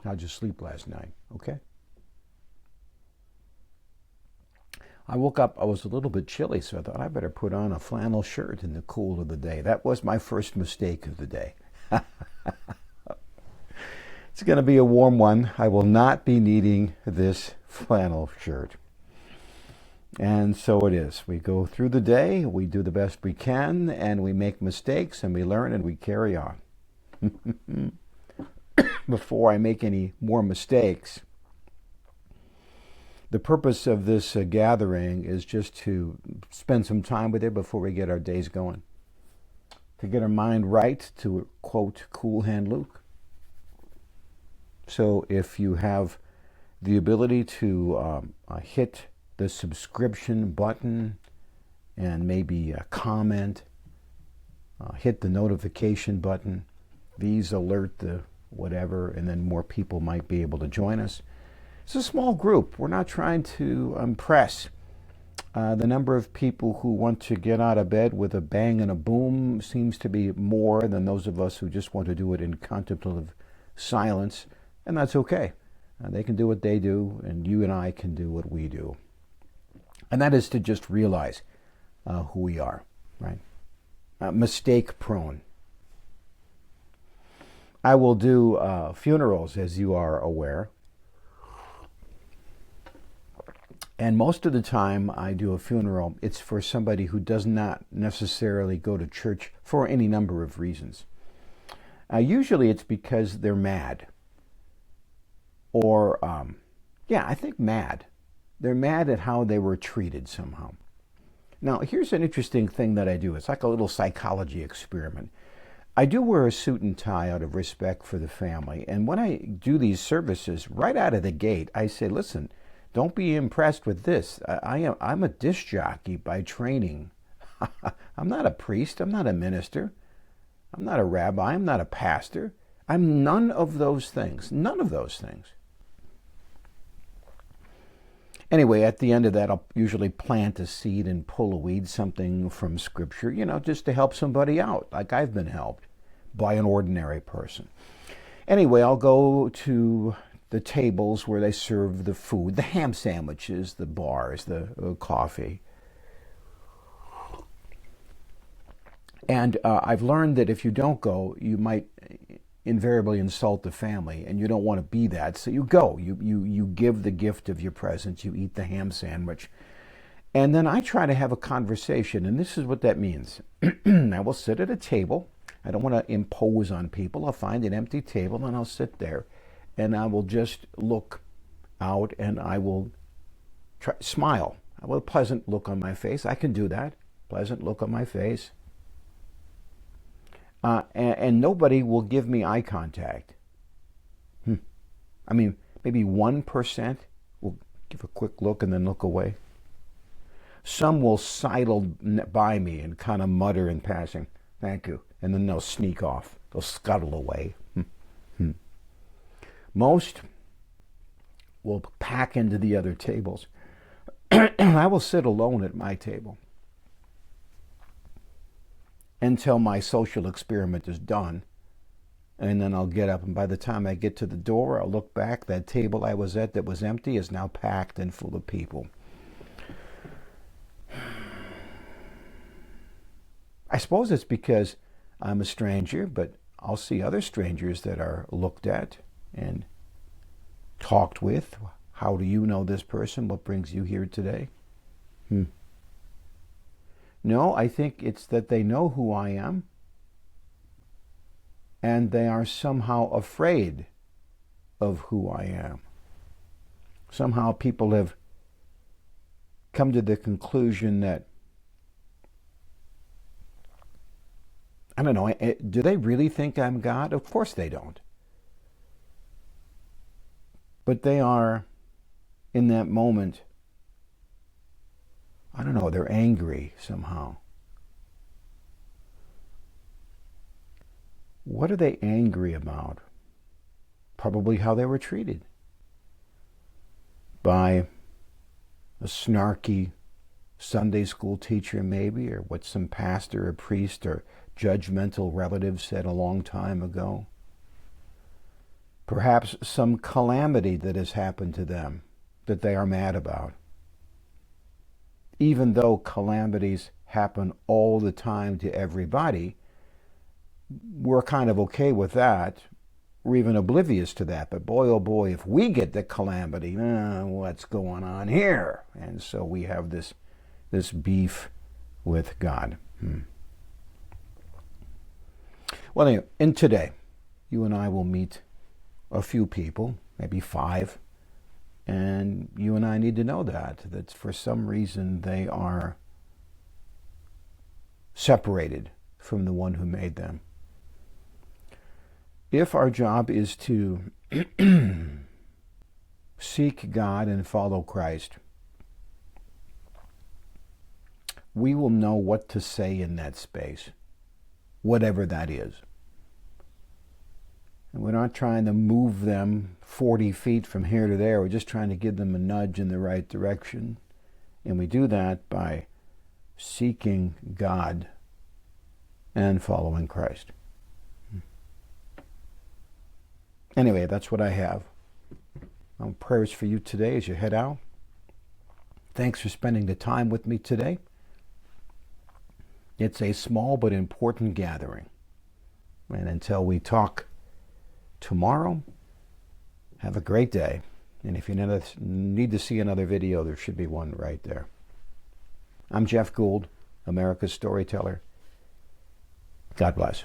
How'd you sleep last night? Okay. I woke up, I was a little bit chilly, so I thought I better put on a flannel shirt in the cool of the day. That was my first mistake of the day. It's going to be a warm one. I will not be needing this flannel shirt. And so it is. We go through the day, we do the best we can, and we make mistakes, and we learn, and we carry on. Before I make any more mistakes, the purpose of this gathering is just to spend some time with you before we get our days going. To get our mind right, to quote Cool Hand Luke. So if you have the ability to hit the subscription button and maybe comment, hit the notification button, these alert the whatever, and then more people might be able to join us. It's a small group. We're not trying to impress. The number of people who want to get out of bed with a bang and a boom seems to be more than those of us who just want to do it in contemplative silence, and that's okay. They can do what they do, and you and I can do what we do. And that is to just realize who we are, right? Mistake prone. I will do funerals, as you are aware. And most of the time I do a funeral, it's for somebody who does not necessarily go to church for any number of reasons. Usually it's because they're mad. Or, I think mad. They're mad at how they were treated somehow. Now, here's an interesting thing that I do. It's like a little psychology experiment. I do wear a suit and tie out of respect for the family. And when I do these services, right out of the gate, I say, listen, don't be impressed with this. I'm a disc jockey by training. I'm not a priest. I'm not a minister. I'm not a rabbi. I'm not a pastor. I'm none of those things. None of those things. Anyway, at the end of that, I'll usually plant a seed and pull a weed, something from Scripture, just to help somebody out, like I've been helped by an ordinary person. Anyway, I'll go to the tables where they serve the food, the ham sandwiches, the bars, the coffee. And I've learned that if you don't go, you might invariably insult the family, and you don't want to be that. So you go. You give the gift of your presence. You eat the ham sandwich. And then I try to have a conversation, and this is what that means. I will sit at a table. I don't want to impose on people. I'll find an empty table, and I'll sit there. And I will just look out, and I will smile. I will have a pleasant look on my face. I can do that. Pleasant look on my face. And nobody will give me eye contact. I mean, maybe 1% will give a quick look and then look away. Some will sidle by me and kind of mutter in passing, thank you, and then they'll sneak off. They'll scuttle away. Most will pack into the other tables. I will sit alone at my table until my social experiment is done, and then I'll get up, and by the time I get to the door, I'll look back. That table I was at that was empty is now packed and full of people. I suppose it's because I'm a stranger, but I'll see other strangers that are looked at and talked with. How do you know this person? What brings you here today? No, I think it's that they know who I am, and they are somehow afraid of who I am. Somehow people have come to the conclusion that, I don't know, do they really think I'm God? Of course they don't. But they are, in that moment, I don't know, they're angry somehow. What are they angry about? Probably how they were treated by a snarky Sunday school teacher maybe, or what some pastor or priest or judgmental relative said a long time ago. Perhaps some calamity that has happened to them that they are mad about. Even though calamities happen all the time to everybody, we're kind of okay with that. We're even oblivious to that. But boy, oh boy, if we get the calamity, what's going on here? And so we have this beef with God. Well, anyway, in today, you and I will meet a few people, maybe 5, and you and I need to know that for some reason they are separated from the one who made them. If our job is to seek God and follow Christ, we will know what to say in that space, whatever that is. And we're not trying to move them 40 feet from here to there. We're just trying to give them a nudge in the right direction. And we do that by seeking God and following Christ. Anyway, that's what I have. Prayers for you today as you head out. Thanks for spending the time with me today. It's a small but important gathering. And until we talk tomorrow, have a great day. And if you need to see another video, there should be one right there. I'm Jeff Gould, America's Storyteller. God bless.